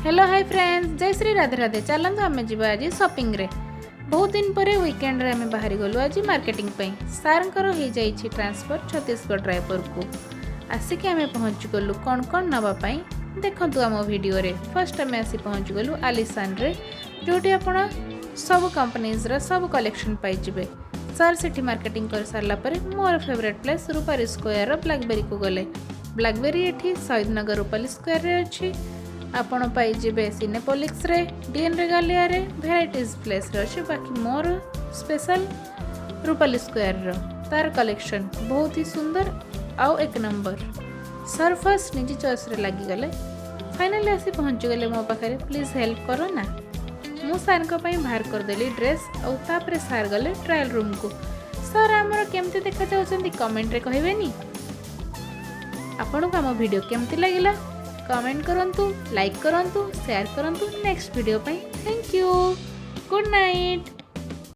Hello hi friends, जय श्री राधे राधे। चलतु आम जा आज शॉपिंग रे। बहुत दिन पर वीकेंड रे आम बाहरी गलु आज मार्केटिंग पे। सार हो जाइए ट्रांसफर छत्तीसगढ़ ड्राइवर को आसिक आम पहुँच गलु कौन कौन नापाई देखु आम वीडियो रे। फर्स्ट आम आसी पहुँच गलु आलिशान रे, जोटी आपण सब कंपनीज रा सब कलेक्शन पाइबे। सर से मार्केटिंग कर सारा पर मोर favourite place Rupali square Blackberry को गले। ब्लैकबेरी एठी शहीद नगर रूपाली स्क्वायर रे अच्छी। आपण पाइबे सिनेपोलिक्स रे, डीएन रेगालिया रे, भेराइटीज प्लेस रे अच्छे। बाकी more special Rupali square rho तार कलेक्शन बहुत ही सुंदर आउ एक नंबर। सर फर्स्ट निजी चॉइस रे लगी गले। फाइनली आसी पहुँची गले मो पाखे। प्लीज हेल्प करो ना। मु सार बाहर करदेली ड्रेस और तापरे सार गले ट्रायल रूम को। सर आमर केमती देखा जाउछंती कमेंट रे कहबेनी। आपन को आम वीडियो केमती लागिला कमेंट करंतु, लाइक करंतु, शेयर करंतु। नेक्स्ट वीडियो पई थैंक यू। Good night.